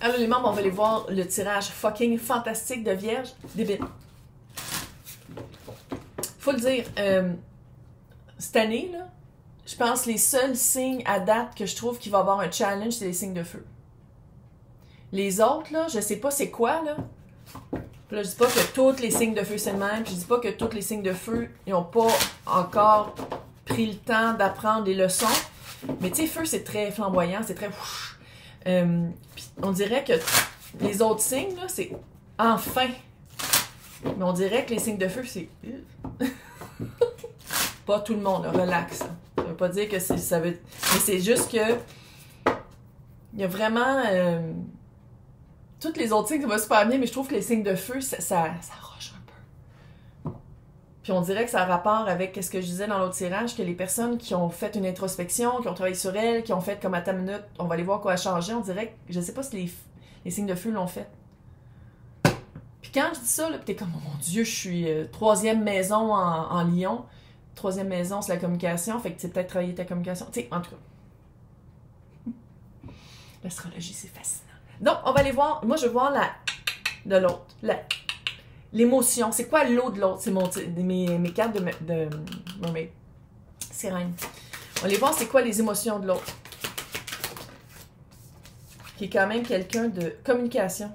Alors les membres, on va aller voir le tirage fucking fantastique de Vierge. Débile. Faut le dire, cette année, là, je pense que les seuls signes à date que je trouve qu'il va y avoir un challenge, c'est les signes de feu. Les autres, là, je sais pas c'est quoi, là. Puis là, je dis pas que tous les signes de feu, c'est le même. Puis je dis pas que tous les signes de feu, ils ont pas encore pris le temps d'apprendre les leçons. Mais tu sais, feu, c'est très flamboyant, c'est très... puis on dirait que les autres signes, là, c'est enfin. Mais on dirait que les signes de feu, c'est... Pas tout le monde, là, relax. Ça veut pas dire que ça veut... Mais c'est juste que... Il y a vraiment... Toutes les autres signes, ça va super bien, mais je trouve que les signes de feu, ça roche un peu. Puis on dirait que ça a rapport avec ce que je disais dans l'autre tirage, que les personnes qui ont fait une introspection, qui ont travaillé sur elles, qui ont fait comme à ta minute, on va aller voir quoi a changé, on dirait que, je sais pas si les signes de feu l'ont fait. Puis quand je dis ça, là, t'es comme, oh mon Dieu, je suis troisième maison en Lyon. Troisième maison, c'est la communication, fait que tu sais peut-être travailler ta communication. Tu sais, en tout cas. L'astrologie, c'est fascinant. Donc, on va aller voir. Moi, je veux voir de l'autre. L'émotion. C'est quoi l'eau de l'autre? C'est mes cartes de Mermaid. Sirène. On va aller voir c'est quoi les émotions de l'autre. Qui est quand même quelqu'un de communication.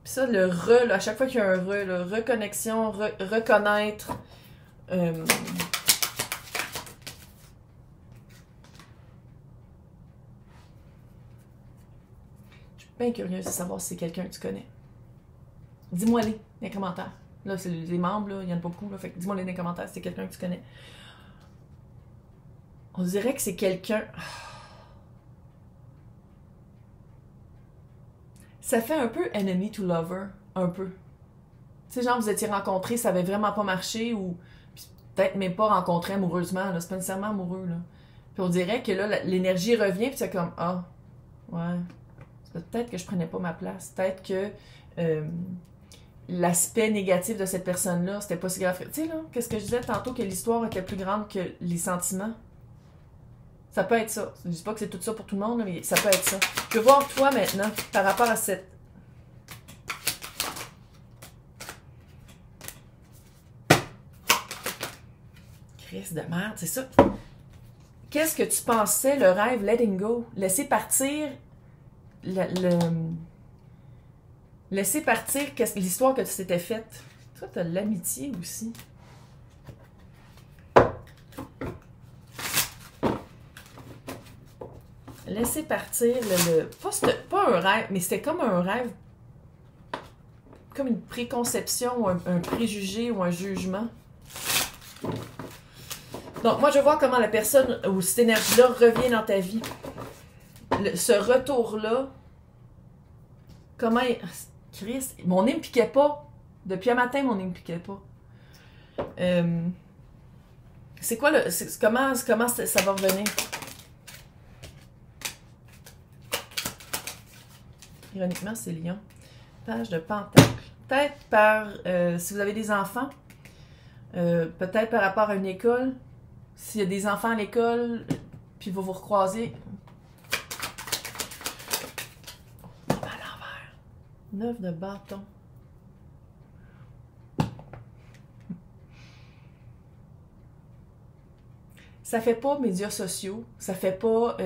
Puis ça, le là, à chaque fois qu'il y a un là, reconnexion, reconnaître. Bien curieuse de savoir si c'est quelqu'un que tu connais. Dis-moi-les dans les commentaires. Là, c'est les membres, là, il n'y en a pas beaucoup. Là, fait que dis-moi-les dans les commentaires si c'est quelqu'un que tu connais. On dirait que c'est quelqu'un... Ça fait un peu enemy to lover. Un peu. Tu sais, genre, vous étiez rencontrés, ça avait vraiment pas marché ou peut-être même pas rencontré amoureusement. C'est pas nécessairement amoureux. Là. Puis on dirait que là, l'énergie revient puis c'est comme, ah, ouais... Peut-être que je prenais pas ma place. Peut-être que l'aspect négatif de cette personne-là, c'était pas si grave. Tu sais, là, qu'est-ce que je disais tantôt, que l'histoire était plus grande que les sentiments? Ça peut être ça. Je dis pas que c'est tout ça pour tout le monde, mais ça peut être ça. Je veux voir toi maintenant, par rapport à cette... Crise de merde, c'est ça. Qu'est-ce que tu pensais, le rêve letting go? Laisser partir... Laisser partir l'histoire que tu t'étais faite. Toi, tu as l'amitié aussi. Laisser partir pas un rêve, mais c'était comme un rêve, comme une préconception ou un préjugé ou un jugement. Donc, moi, je veux voir comment la personne ou cette énergie-là revient dans ta vie. Ce retour-là, comment... Chris, mon nez me piquait pas. Depuis un matin, mon nez me piquait pas. C'est quoi le... Comment ça va revenir? Ironiquement, c'est Lion. Page de Pentacle. Peut-être par... si vous avez des enfants, peut-être par rapport à une école. S'il y a des enfants à l'école, puis vous vous recroisez... 9 de bâton. Ça fait pas médias sociaux. Ça fait pas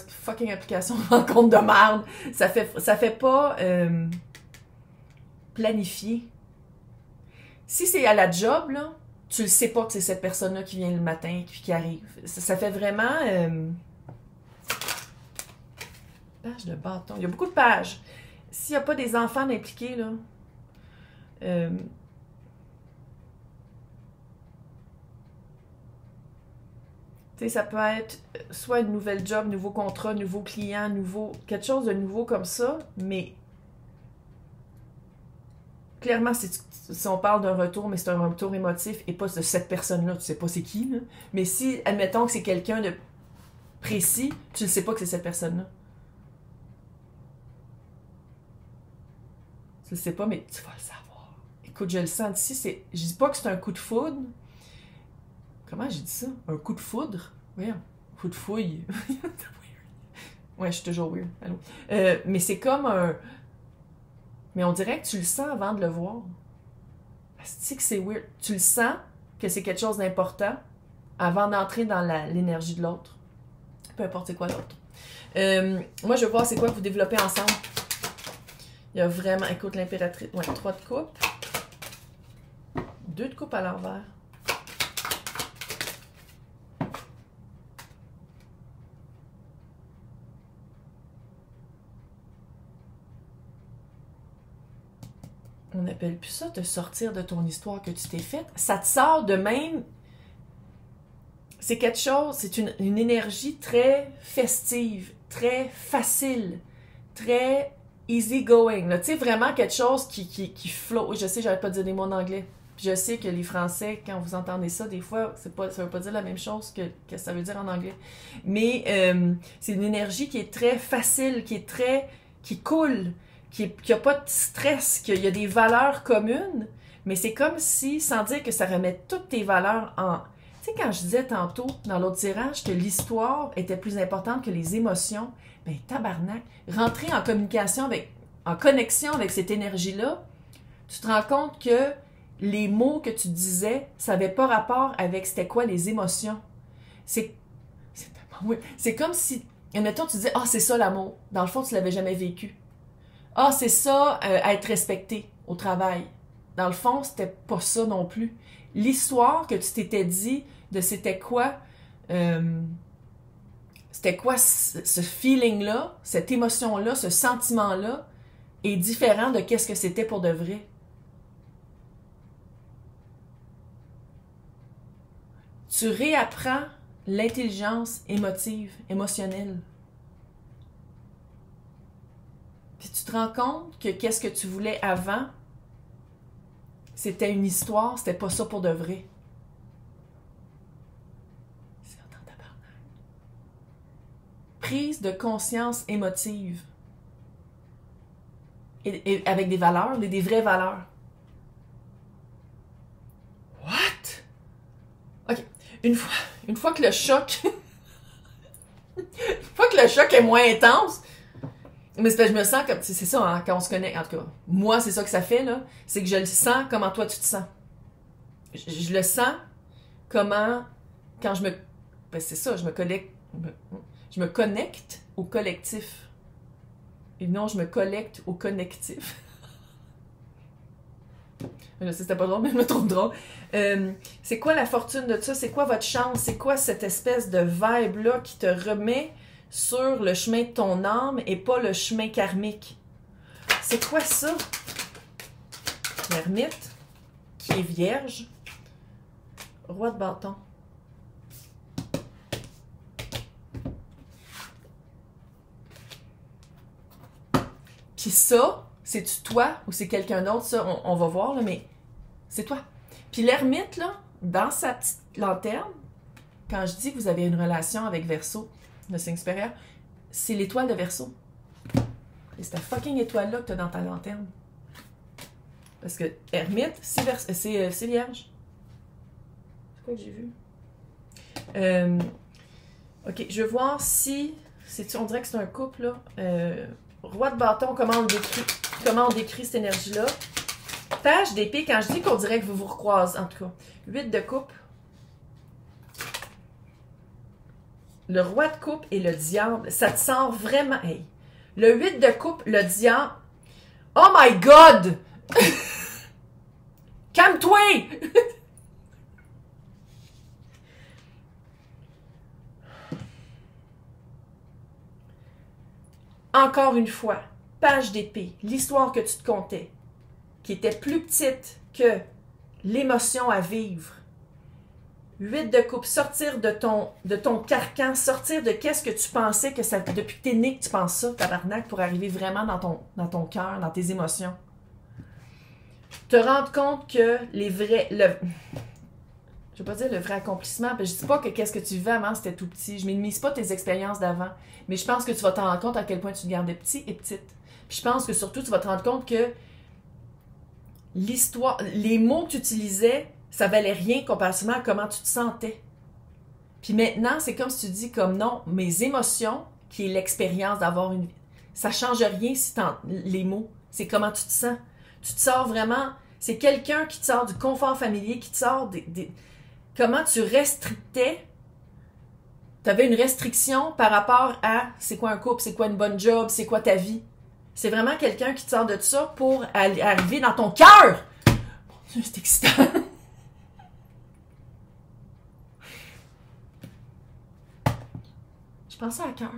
fucking application de rencontre de merde. Ça fait pas planifié. Si c'est à la job, là, tu le sais pas que c'est cette personne-là qui vient le matin puis qui arrive. Ça fait vraiment page de bâton. Il y a beaucoup de pages. S'il n'y a pas des enfants impliqués, là, tu sais, ça peut être soit une nouvelle job, nouveau contrat, nouveau client, quelque chose de nouveau comme ça, mais clairement, si on parle d'un retour, mais c'est un retour émotif et pas de cette personne-là, tu sais pas c'est qui, là. Mais si, admettons que c'est quelqu'un de précis, tu ne sais pas que c'est cette personne-là. Je le sais pas, mais tu vas le savoir. Écoute, je le sens ici. Je dis pas que c'est un coup de foudre. Comment j'ai dit ça? Un coup de foudre? Voyons. Coup de fouille. Ouais, je suis toujours weird. Allô? Mais c'est comme un... Mais on dirait que tu le sens avant de le voir. C'est que c'est weird. Tu le sens que c'est quelque chose d'important avant d'entrer dans l'énergie de l'autre. Peu importe c'est quoi l'autre. Moi, je veux voir c'est quoi que vous développez ensemble. Il y a vraiment... Écoute, l'impératrice. Ouais, 3 de coupe. 2 de coupe à l'envers. On n'appelle plus ça te sortir de ton histoire que tu t'es faite. Ça te sort de même. C'est quelque chose, c'est une énergie très festive, très facile, très easy going. Tu sais, vraiment quelque chose qui flotte. Je sais, j'arrête pas de dire des mots en anglais. Puis je sais que les Français, quand vous entendez ça, des fois, ça veut pas dire la même chose que ça veut dire en anglais. Mais c'est une énergie qui est très facile, qui coule, qui a pas de stress, qu'il y a des valeurs communes, mais c'est comme si, sans dire que ça remet toutes tes valeurs en... Tu sais, quand je disais tantôt, dans l'autre tirage, que l'histoire était plus importante que les émotions, ben tabarnak, rentrer en communication en connexion avec cette énergie-là, tu te rends compte que les mots que tu disais, ça n'avait pas rapport avec c'était quoi les émotions. C'est comme si, admettons, tu disais, ah, c'est ça l'amour. Dans le fond, tu l'avais jamais vécu. Ah, c'est ça, être respecté au travail. Dans le fond, c'était pas ça non plus. L'histoire que tu t'étais dit de c'était quoi ce feeling-là, cette émotion-là, ce sentiment-là est différent de qu'est-ce que c'était pour de vrai. Tu réapprends l'intelligence émotionnelle. Puis tu te rends compte que qu'est-ce que tu voulais avant, c'était une histoire, c'était pas ça pour de vrai. C'est dans ta barnaque. Prise de conscience émotive. Et avec des valeurs, des vraies valeurs. What? OK. Une fois que le choc... une fois que le choc est moins intense... Mais je me sens comme... C'est ça, hein, quand on se connaît. En tout cas, moi, c'est ça que ça fait, là. C'est que je le sens comment toi, tu te sens. Je le sens comment... Quand je me... Ben, c'est ça, je me connecte au collectif. Et non, je me collecte au connectif. Je sais, c'était pas drôle, mais je me trouve drôle. C'est quoi la fortune de ça? C'est quoi votre chance? C'est quoi cette espèce de vibe-là qui te remet sur le chemin de ton âme et pas le chemin karmique? C'est quoi ça? L'ermite, qui est vierge. Roi de bâton. Puis ça, c'est-tu toi ou c'est quelqu'un d'autre? Ça, on va voir, là, mais c'est toi. Puis l'ermite, là, dans sa petite lanterne, quand je dis que vous avez une relation avec Verseau, le signe supérieur, c'est l'étoile de Verseau. Et c'est ta fucking étoile-là que tu as dans ta lanterne. Parce que ermite, c'est vierge. C'est quoi que j'ai vu? Ok, je veux voir si... on dirait que c'est un couple, là. Roi de bâton, comment on décrit cette énergie-là? Page d'épée, quand je dis qu'on dirait que vous vous recroisez, en tout cas. 8 de coupe. Le roi de coupe et le diable, ça te sort vraiment... Hey, le 8 de coupe, le diable... Oh my God! Calme-toi! Encore une fois, page d'épée, l'histoire que tu te contais, qui était plus petite que l'émotion à vivre. 8 de coupe, sortir de ton carcan, sortir de qu'est-ce que tu pensais que ça... Depuis que t'es né que tu penses ça, tabarnak, pour arriver vraiment dans ton cœur, dans tes émotions. Te rendre compte que les vrais... Je vais pas dire le vrai accomplissement, parce que je dis pas que qu'est-ce que tu vivais avant, c'était tout petit. Je minimise pas tes expériences d'avant. Mais je pense que tu vas te rendre compte à quel point tu te gardais petit et petite. Puis je pense que surtout, tu vas te rendre compte que l'histoire, les mots que tu utilisais, ça valait rien comparativement à comment tu te sentais. Puis maintenant, c'est comme si tu dis comme non, mes émotions qui est l'expérience d'avoir une vie. Ça change rien si les mots. C'est comment tu te sens. Tu te sors vraiment... C'est quelqu'un qui te sort du confort familier, qui te sort comment tu restrictais. Tu avais une restriction par rapport à c'est quoi un couple, c'est quoi une bonne job, c'est quoi ta vie. C'est vraiment quelqu'un qui te sort de ça pour arriver dans ton cœur. Mon Dieu, c'est excitant. Je prends ça à cœur.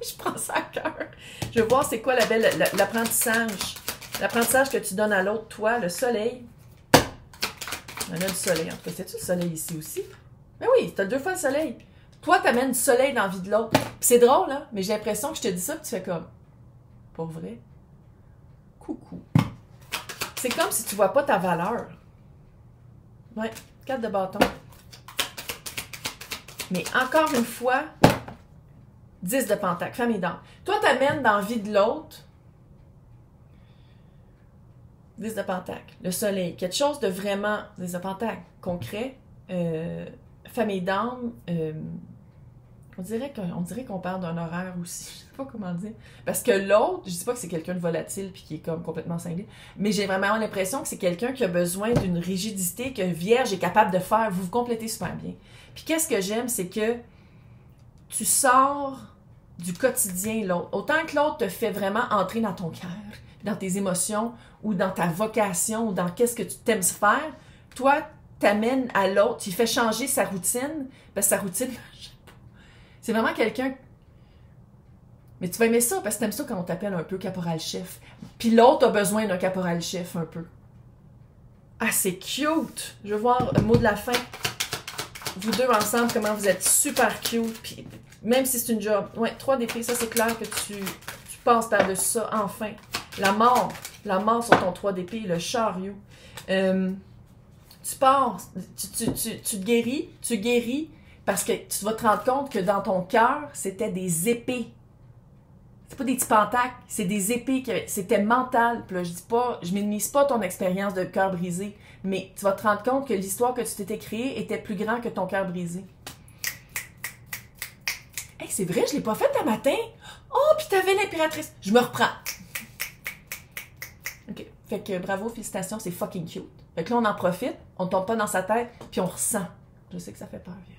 Je prends ça à cœur. Je veux voir c'est quoi l'apprentissage. L'apprentissage que tu donnes à l'autre, toi, le soleil. On a du soleil. En tout cas, c'est-tu le soleil ici aussi? Ben oui, t'as 2 fois le soleil. Toi, t'amènes du soleil dans la vie de l'autre. Puis c'est drôle, hein? Mais j'ai l'impression que je te dis ça, puis tu fais comme... Pour vrai? Coucou. C'est comme si tu vois pas ta valeur. Ouais, 4 de bâton. Mais encore une fois, 10 de pentacle, femme et dame. Toi, t'amènes dans la vie de l'autre 10 de pentacle, le soleil, quelque chose de vraiment 10 de pentacle, concret, femme et dame, on dirait qu'on parle d'un horaire aussi, je sais pas comment dire. Parce que l'autre, je dis pas que c'est quelqu'un de volatile puis qui est comme complètement cinglé, mais j'ai vraiment l'impression que c'est quelqu'un qui a besoin d'une rigidité que Vierge est capable de faire. Vous vous complétez super bien. Puis qu'est-ce que j'aime, c'est que tu sors du quotidien l'autre. Autant que l'autre te fait vraiment entrer dans ton cœur, dans tes émotions, ou dans ta vocation, ou dans qu'est-ce que tu t'aimes faire, toi, t'amènes à l'autre, tu fais changer sa routine, parce que sa routine, c'est vraiment quelqu'un... Mais tu vas aimer ça, parce que t'aimes ça quand on t'appelle un peu caporal-chef. Puis l'autre a besoin d'un caporal-chef un peu. Ah, c'est cute! Je veux voir le mot de la fin. Vous deux ensemble, comment vous êtes super cute. Puis même si c'est une job. Ouais, 3 d'épée, ça c'est clair que tu passes par-dessus ça, enfin. La mort sur ton 3 d'épée, le chariot. Tu pars, tu te guéris parce que tu vas te rendre compte que dans ton cœur, c'était des épées. C'est pas des petits pentacles, c'est des épées, c'était mental. Puis là, je minimise pas ton expérience de cœur brisé, mais tu vas te rendre compte que l'histoire que tu t'étais créée était plus grande que ton cœur brisé. Hey, c'est vrai, je l'ai pas fait un matin. Oh, puis t'avais l'impératrice. Je me reprends. OK. Fait que bravo, félicitations, c'est fucking cute. Fait que là, on en profite, on tombe pas dans sa tête, puis on ressent. Je sais que ça fait peur, vieux.